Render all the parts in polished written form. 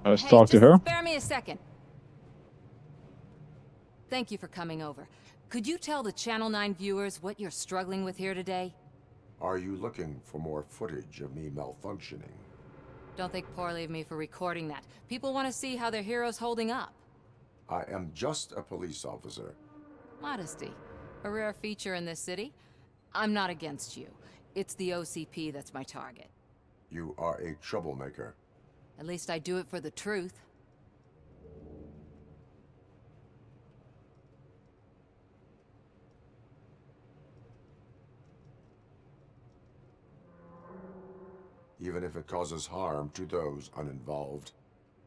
Let's Hey, talk to just her. spare me a second. Thank you for coming over. Could you tell the Channel 9 viewers what you're struggling with here today? Are you looking for more footage of me malfunctioning? Don't think poorly of me for recording that. People want to see how their hero's holding up. I am just a police officer. Modesty. A rare feature in this city. I'm not against you. It's the OCP that's my target. You are a troublemaker. At least I do it for the truth. Even if it causes harm to those uninvolved.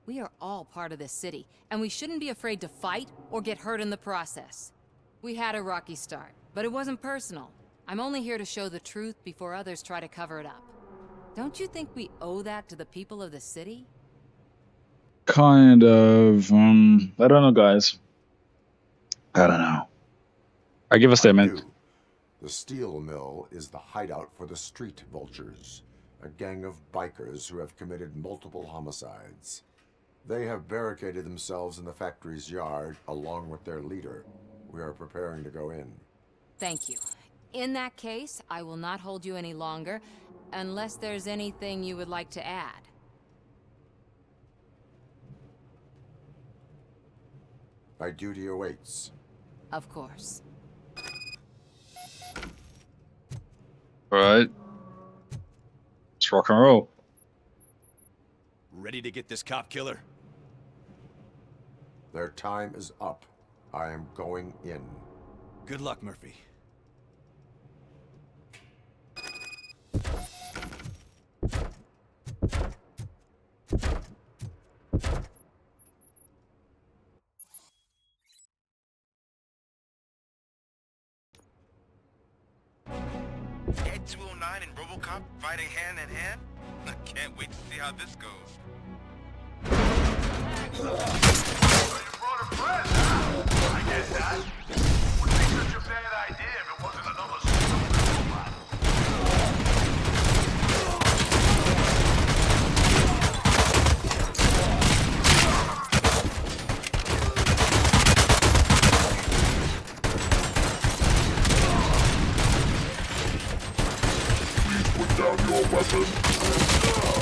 We are all part of this city, and we shouldn't be afraid to fight or get hurt in the process. We had a rocky start, but it wasn't personal. I'm only here to show the truth before others try to cover it up. Don't you think we owe that to the people of the city? Kind of. I don't know, guys. I don't know. I give a statement. I do. The steel mill is the hideout for the street vultures, a gang of bikers who have committed multiple homicides. They have barricaded themselves in the factory's yard along with their leader. We are preparing to go in. Thank you. In that case, I will not hold you any longer, unless there's anything you would like to add. My duty awaits. Of course. Alright. Let's rock and roll. Ready to get this cop killer? Their time is up. I am going in. Good luck, Murphy. ED-209 and RoboCop fighting hand in hand? I can't wait to see how this goes. You brought a friend, huh? I get that. Wouldn't be such a bad idea if it wasn't another stupid robot. Put down your weapon.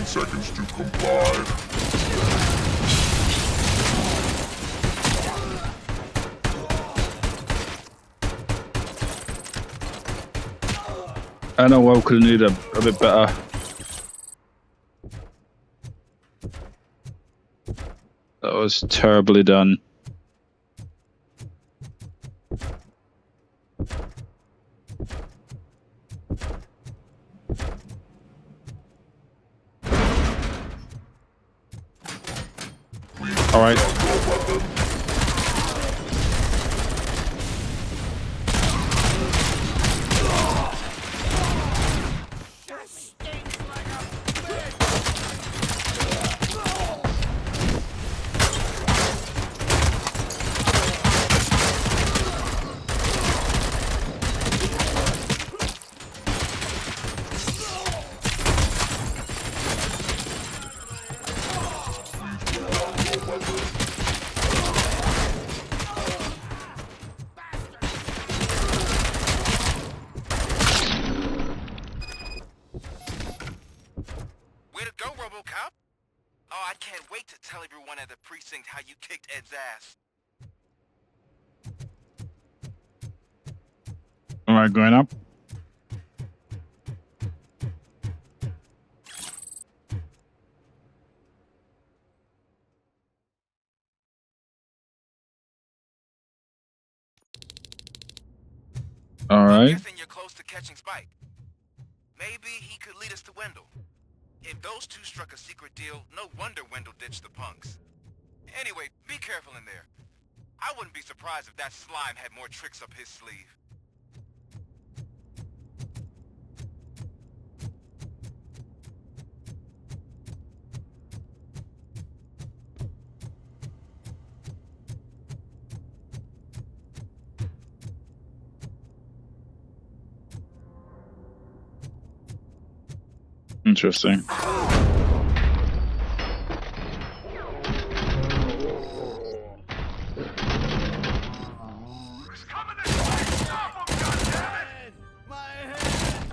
Seconds to comply. I know I could need a bit better. That was terribly done. All right. Way to go, RoboCop! Oh, I can't wait to tell everyone at the precinct how you kicked Ed's ass. All right, going up. All I'm right. guessing you're close to catching Spike. Maybe he could lead us to Wendell. If those two struck a secret deal, no wonder Wendell ditched the punks. Anyway, be careful in there. I wouldn't be surprised if that slime had more tricks up his sleeve. Interesting. He's coming this way! Stop him, goddammit! My head!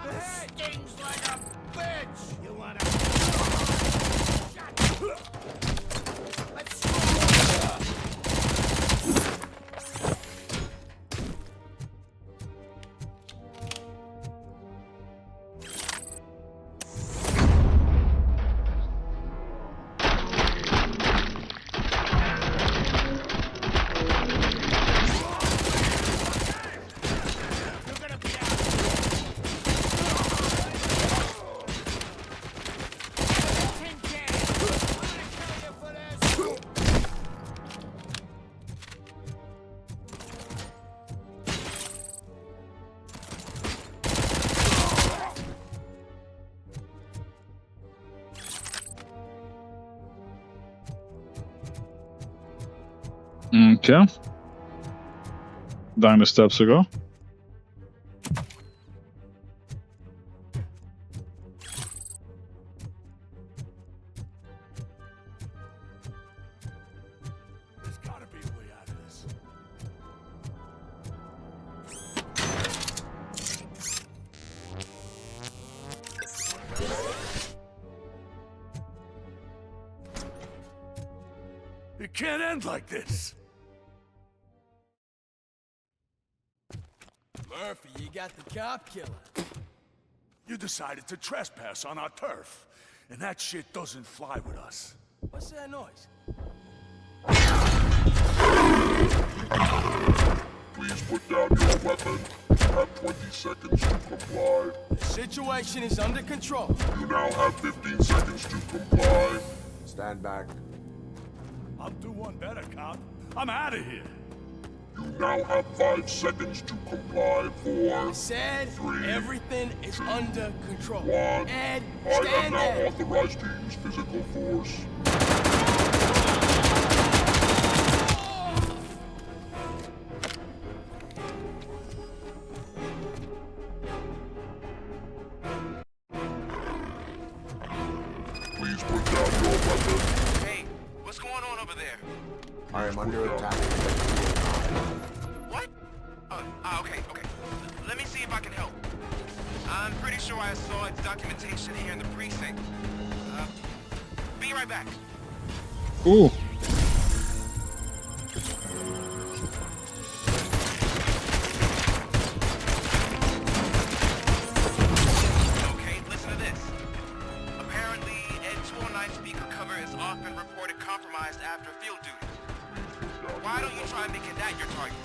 This stings like a bitch! You wanna... Let's go! You're gonna be out! Okay. Down the steps we go. There's gotta be a way out of this. It can't end like this. Murphy, you got the cop killer. You decided to trespass on our turf, and that shit doesn't fly with us. What's that noise? Please put down your weapon. You have 20 seconds to comply. The situation is under control. You now have 15 seconds to comply. Stand back. I'll do one better, cop. I'm out of here. You now have 5 seconds to comply. 4, Said 3, everything is under control. 1. Ed, I am stand now there. authorized to use physical force. Please put down your weapon. Hey, what's going on over there? I am under attack. What? Okay. Let me see if I can help. I'm pretty sure I saw its documentation here in the precinct. Be right back. Ooh. Okay, listen to this. Apparently, ED-209 speaker cover is often reported compromised after field duty. Why don't you try making that your target?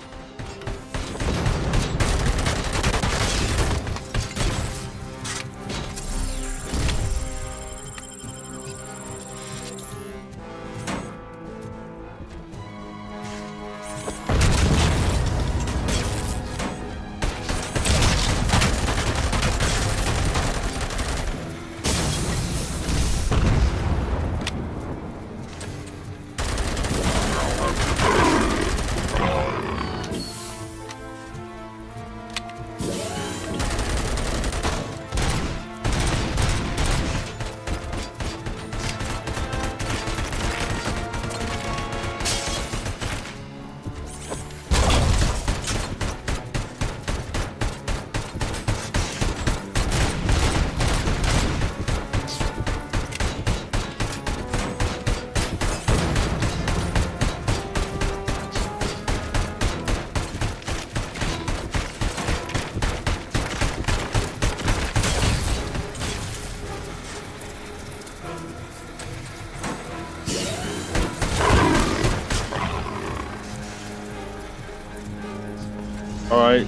Alright.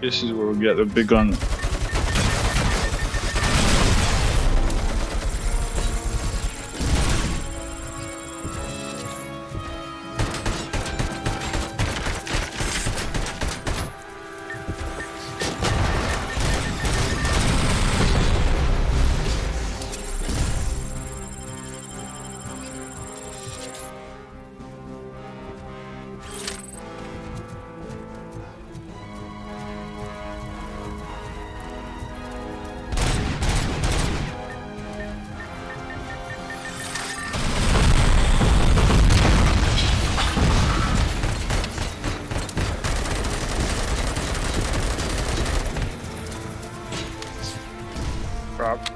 This is where we get the big gun. Crap.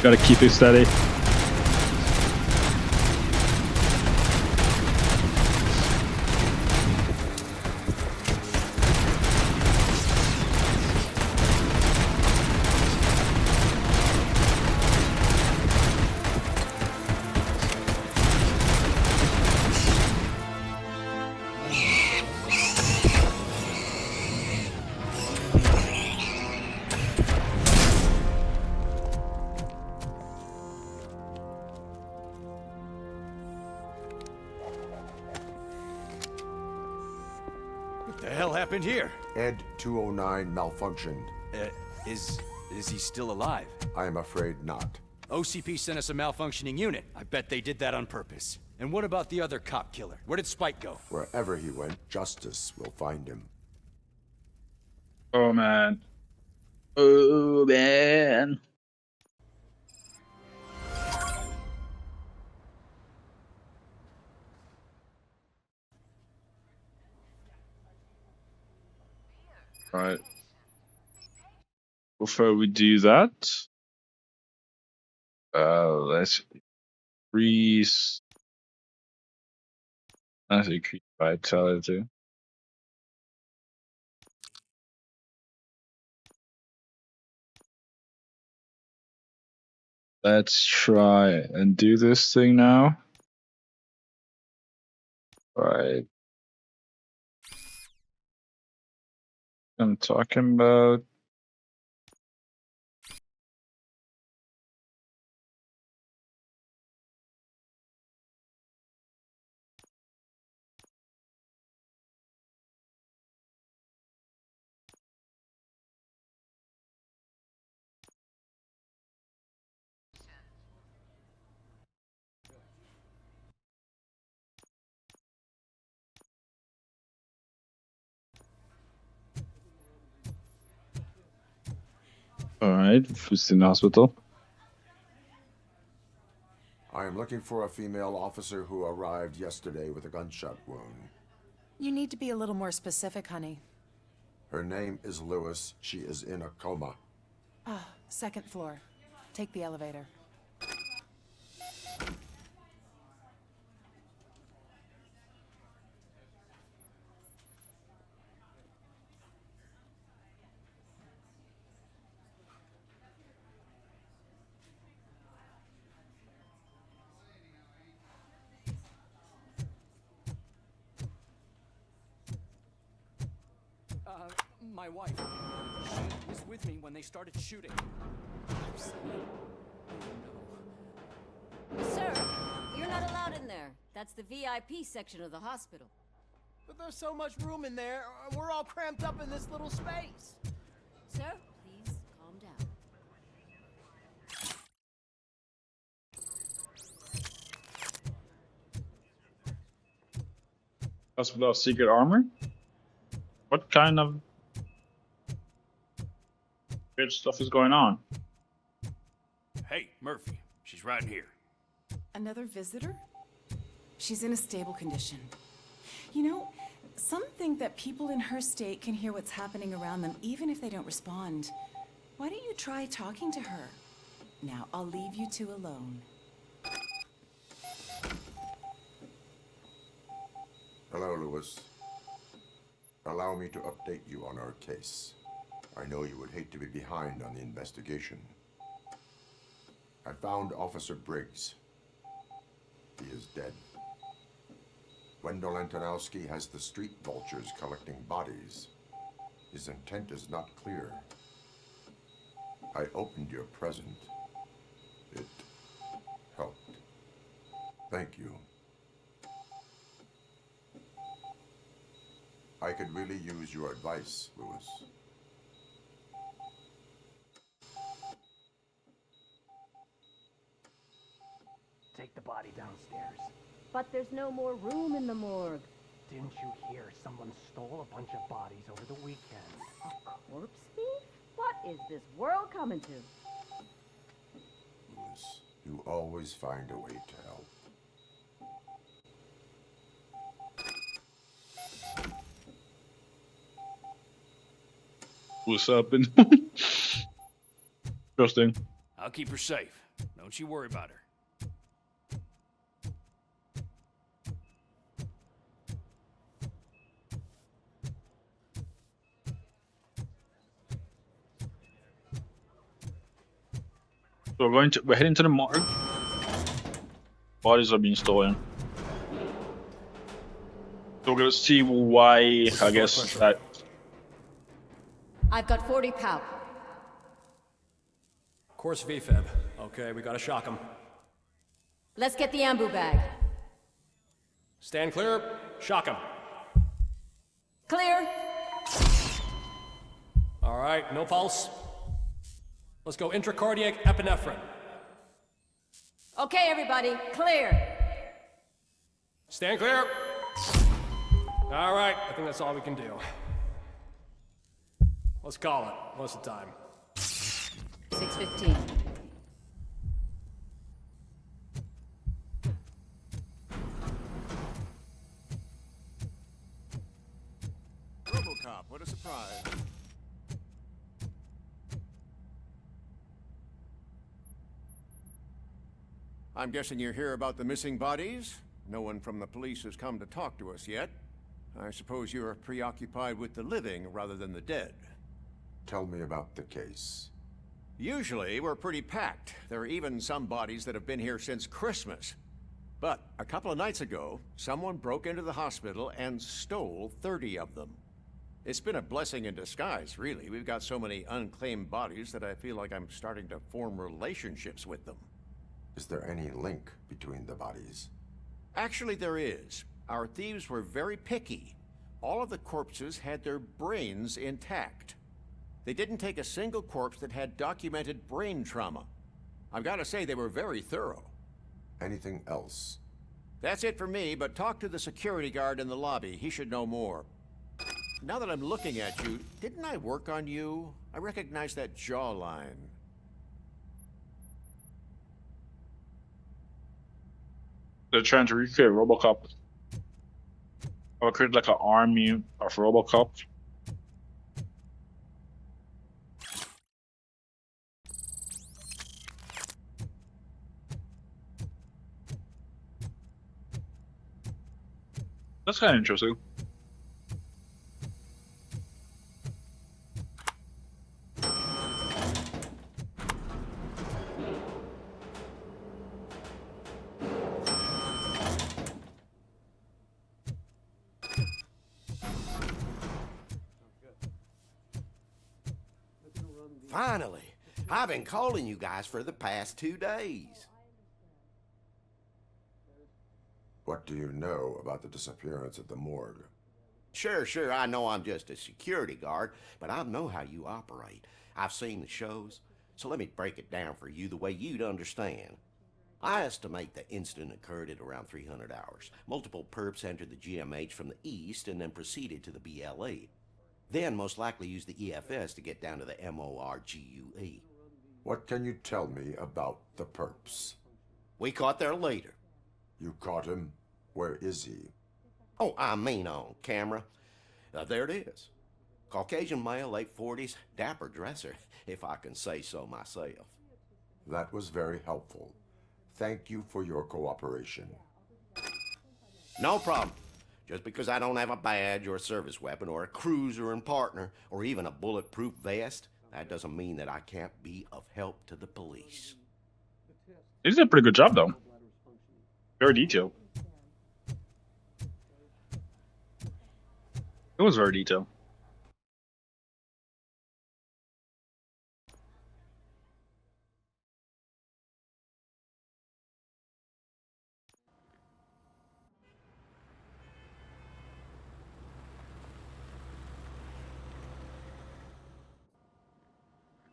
Gotta keep it steady. What the hell happened here? ED-209 malfunctioned. Is he still alive? I am afraid not. OCP sent us a malfunctioning unit. I bet they did that on purpose. And what about the other cop killer? Where did Spike go? Wherever he went, justice will find him. Oh man. Oh man. Right. Before we do that, let's increase. Let's increase vitality. Let's try and do this thing now. Right. I'm talking about. Alright, who's in the hospital? I am looking for a female officer who arrived yesterday with a gunshot wound. You need to be a little more specific, honey. Her name is Lewis. She is in a coma. Ah, second floor. Take the elevator. My wife. She was with me when they started shooting. I'm sorry. Oh, no. Sir, you're not allowed in there. That's the VIP section of the hospital. But there's so much room in there, we're all cramped up in this little space. Sir, please calm down. Hospital of secret armor? What kind of weird stuff is going on? Hey, Murphy. She's right here. Another visitor? She's in a stable condition. You know, some think that people in her state can hear what's happening around them even if they don't respond. Why don't you try talking to her? Now, I'll leave you two alone. Hello, Lewis. Allow me to update you on our case. I know you would hate to be behind on the investigation. I found Officer Briggs. He is dead. Wendell Antonowski has the street vultures collecting bodies. His intent is not clear. I opened your present. It helped. Thank you. I could really use your advice, Lewis. Take the body downstairs. But there's no more room in the morgue. Didn't you hear someone stole a bunch of bodies over the weekend? A corpse thief? What is this world coming to? Lewis, you always find a way to help. What's up? Interesting. I'll keep her safe. Don't you worry about her. So we're heading to the morgue. Bodies are being stolen. So we're gonna see why, I guess, that... I've got 40 pow. Course VFib. Okay, we gotta shock him. Let's get the ambu bag. Stand clear, shock him. Clear. All right, no pulse. Let's go intracardiac epinephrine. Okay, everybody, clear. Stand clear. All right, I think that's all we can do. Let's call it. What's the time? 6:15. RoboCop, what a surprise. I'm guessing you're here about the missing bodies? No one from the police has come to talk to us yet. I suppose you're preoccupied with the living rather than the dead. Tell me about the case. Usually, we're pretty packed. There are even some bodies that have been here since Christmas. But a couple of nights ago, someone broke into the hospital and stole 30 of them. It's been a blessing in disguise, really. We've got so many unclaimed bodies that I feel like I'm starting to form relationships with them. Is there any link between the bodies? Actually, there is. Our thieves were very picky. All of the corpses had their brains intact. They didn't take a single corpse that had documented brain trauma. I've got to say, they were very thorough. Anything else? That's it for me, but talk to the security guard in the lobby. He should know more. Now that I'm looking at you, didn't I work on you? I recognize that jawline. They're trying to recreate RoboCop. Or create like an army of RoboCop. That's kind of interesting. Finally. I've been calling you guys for the past 2 days. What do you know about the disappearance at the morgue? Sure, I know I'm just a security guard, but I know how you operate. I've seen the shows, so let me break it down for you the way you'd understand. I estimate the incident occurred at around 300 hours. Multiple perps entered the GMH from the east and then proceeded to the BLE. Then most likely used the EFS to get down to the MORGUE. What can you tell me about the perps? We caught their leader. You caught him? Where is he? Oh, I mean on camera. There it is. Caucasian male, late 40s, dapper dresser, if I can say so myself. That was very helpful. Thank you for your cooperation. No problem. Just because I don't have a badge or a service weapon or a cruiser and partner or even a bulletproof vest, that doesn't mean that I can't be of help to the police. He did a pretty good job, though. Very detailed. It was very detailed.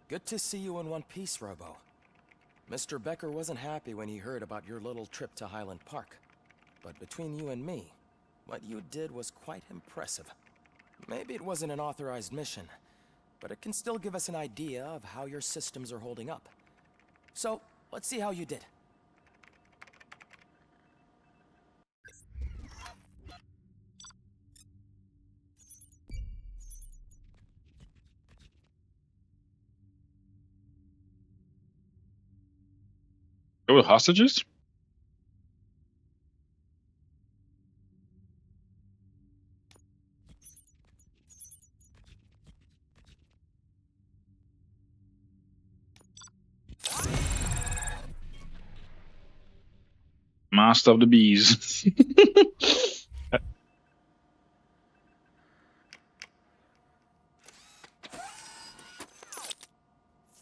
Good to see you in one piece, Robo. Mr. Becker wasn't happy when he heard about your little trip to Highland Park. But between you and me, what you did was quite impressive. Maybe it wasn't an authorized mission, but it can still give us an idea of how your systems are holding up. So, let's see how you did. There were hostages? Master of the bees.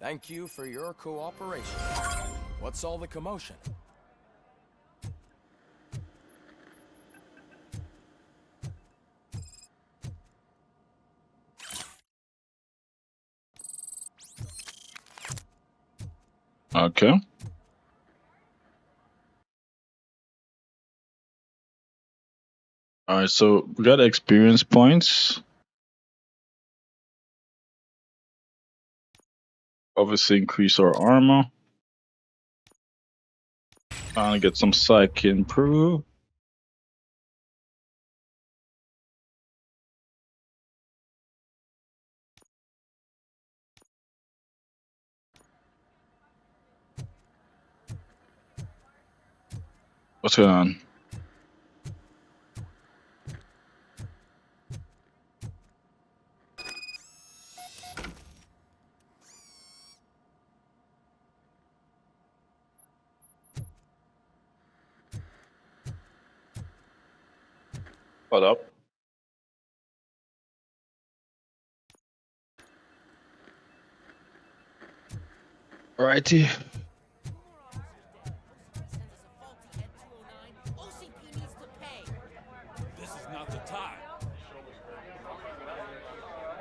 Thank you for your cooperation. What's all the commotion? Okay. Alright, so we got experience points. Obviously increase our armor. Trying to get some psych improve. What's going on? What up? Alrighty. This is not the time.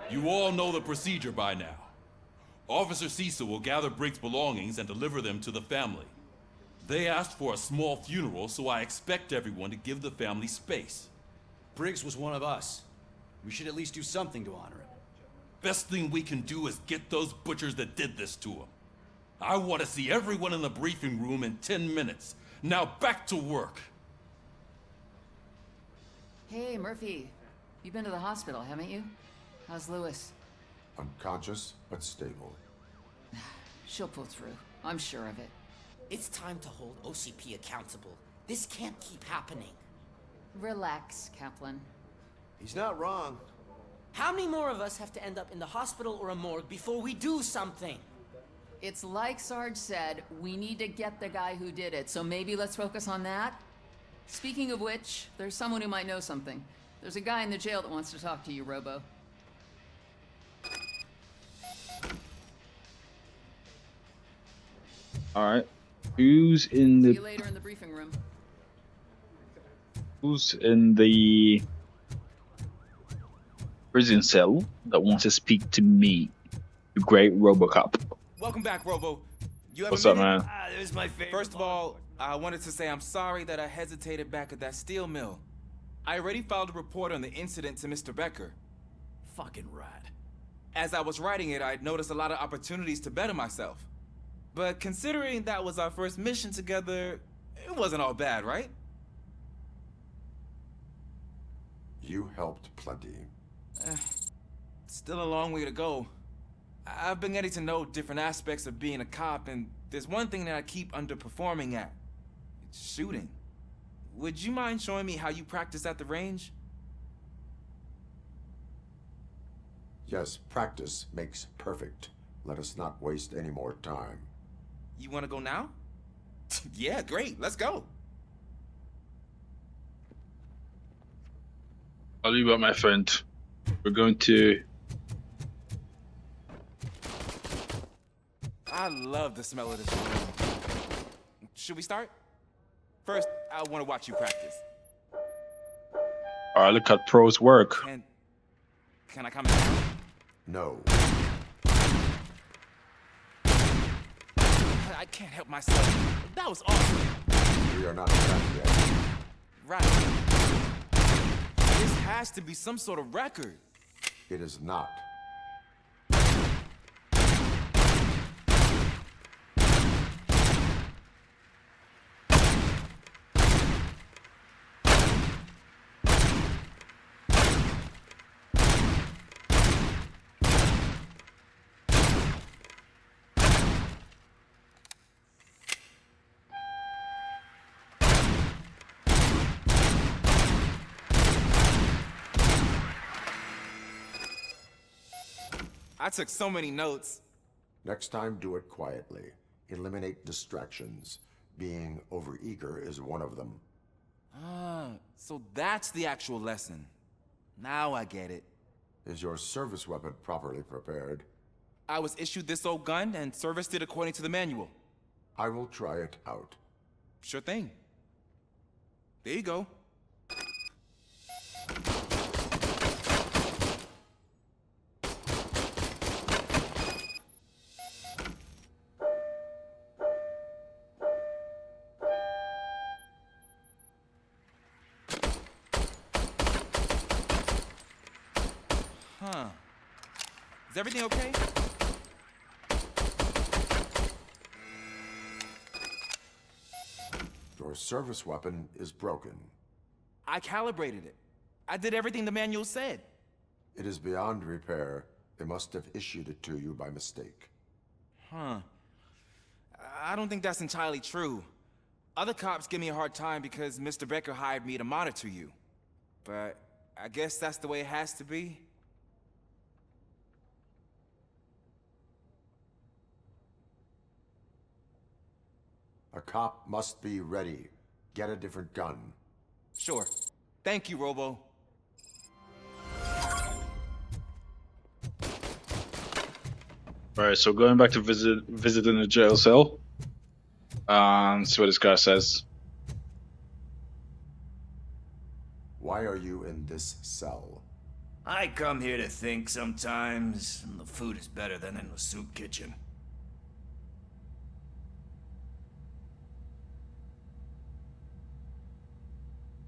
You all know the procedure by now. Officer Cecil will gather Briggs' belongings and deliver them to the family. They asked for a small funeral, so I expect everyone to give the family space. Briggs was one of us. We should at least do something to honor him. Best thing we can do is get those butchers that did this to him. I want to see everyone in the briefing room in 10 minutes. Now back to work. Hey, Murphy. You've been to the hospital, haven't you? How's Lewis? Unconscious, but stable. She'll pull through. I'm sure of it. It's time to hold OCP accountable. This can't keep happening. Relax, Kaplan. He's not wrong. How many more of us have to end up in the hospital or a morgue before we do something? It's like Sarge said, we need to get the guy who did it, so maybe let's focus on that? Speaking of which, there's someone who might know something. There's a guy in the jail that wants to talk to you, Robo. All right. Who's in See you the later in the briefing room. Who's in the prison cell that wants to speak to me, the great RoboCop? Welcome back, Robo. You have What's a up, minute? man? There's my favorite. First of all, I wanted to say I'm sorry that I hesitated back at that steel mill. I already filed a report on the incident to Mr. Becker. Fucking rad. As I was writing it, I noticed a lot of opportunities to better myself. But considering that was our first mission together, it wasn't all bad, right? You helped plenty. Still a long way to go. I've been getting to know different aspects of being a cop, and there's one thing that I keep underperforming at. It's shooting. Would you mind showing me how you practice at the range? Yes, practice makes perfect. Let us not waste any more time. You want to go now? Yeah, great. Let's go. I'll leave out my friend. We're going to. I love the smell of this room. Should we start? First, I want to watch you practice. All right, look at pros work. Can I come in? No. I can't help myself. That was awesome. We are not done yet. Right. This has to be some sort of record. It is not. I took so many notes. Next time, do it quietly. Eliminate distractions. Being overeager is one of them. Ah, so that's the actual lesson. Now I get it. Is your service weapon properly prepared? I was issued this old gun and serviced it according to the manual. I will try it out. Sure thing. There you go. Huh. Is everything okay? Your service weapon is broken. I calibrated it. I did everything the manual said. It is beyond repair. They must have issued it to you by mistake. Huh. I don't think that's entirely true. Other cops give me a hard time because Mr. Becker hired me to monitor you. But I guess that's the way it has to be. A cop must be ready. Get a different gun. Sure. Thank you, Robo. Alright, so going back to visiting the jail cell. See what this guy says. Why are you in this cell? I come here to think sometimes, and the food is better than in the soup kitchen.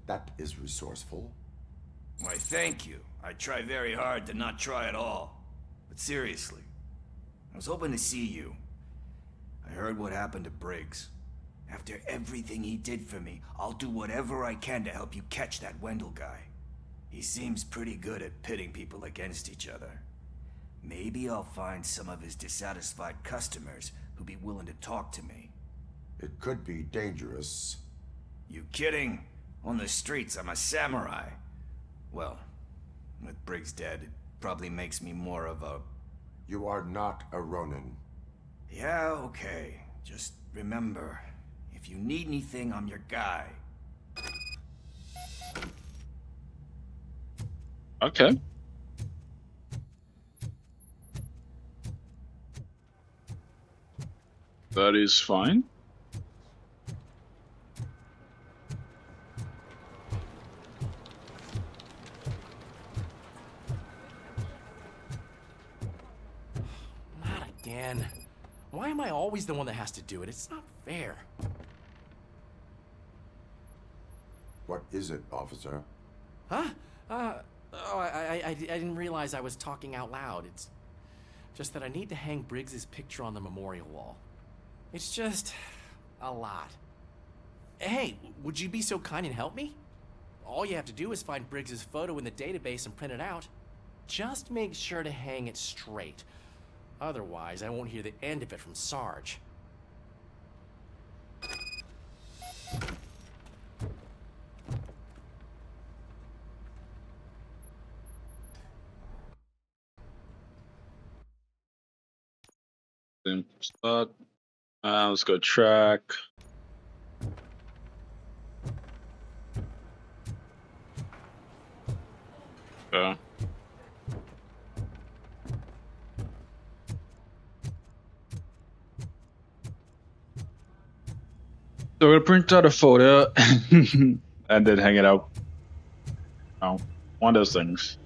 That is resourceful. Why, thank you. I try very hard to not try at all. But seriously, I was hoping to see you. I heard what happened to Briggs. After everything he did for me, I'll do whatever I can to help you catch that Wendell guy. He seems pretty good at pitting people against each other. Maybe I'll find some of his dissatisfied customers who'd be willing to talk to me. It could be dangerous. You kidding? On the streets, I'm a samurai. Well, with Briggs dead, it probably makes me more of a... You are not a Ronin. Yeah, okay. Just remember, if you need anything, I'm your guy. Okay. That is fine. Not again. Why am I always the one that has to do it? It's not fair. What is it, officer? Huh? I didn't realize I was talking out loud. It's just that I need to hang Briggs's picture on the memorial wall. It's just a lot. Hey, would you be so kind and help me? All you have to do is find Briggs's photo in the database and print it out. Just make sure to hang it straight. Otherwise, I won't hear the end of it from Sarge. Spot. Let's go track. Okay. So we're gonna print out a photo and then hang it out. Oh, one of those things.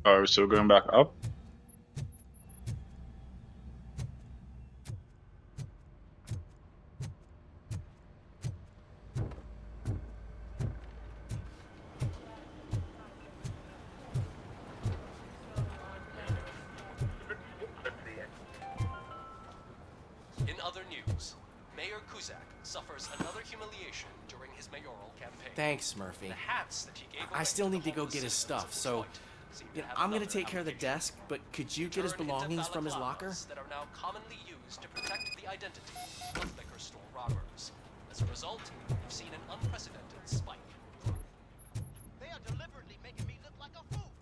Alright, so we're going back up. In other news, Mayor Kuzak suffers another humiliation during his mayoral campaign. Thanks, Murphy. The hats that he gave I still need to go get his stuff, so I'm gonna take care of the desk, but could you get his belongings from his locker? That are now commonly used to protect the identity of liquor store robbers. As a result, we've seen an unprecedented spike. They are deliberately making me look like a fool.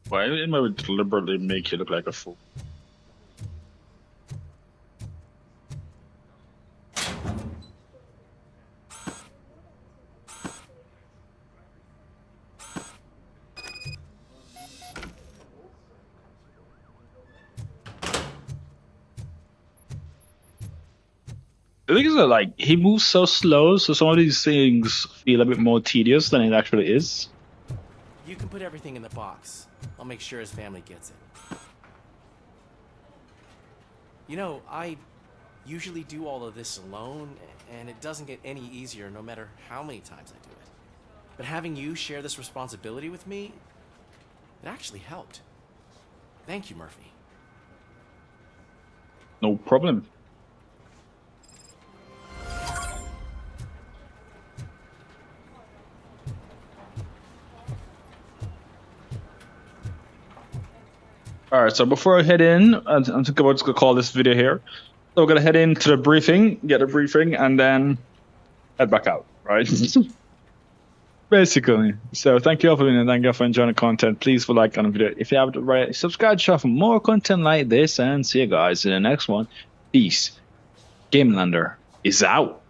Why did I deliberately make you look like a fool? The thing is that, like, he moves so slow, so some of these things feel a bit more tedious than it actually is. You can put everything in the box. I'll make sure his family gets it. You know, I usually do all of this alone, and it doesn't get any easier no matter how many times I do it. But having you share this responsibility with me, it actually helped. Thank you, Murphy. No problem. Alright, so before I head in, I'm thinking about just gonna call this video here. So we're gonna head into the briefing, get a briefing, and then head back out, right? Basically. So thank you all for being here, thank you all for enjoying the content. Please like on the video. If you haven't already, subscribe to for more content like this, and see you guys in the next one. Peace. Gamelander is out.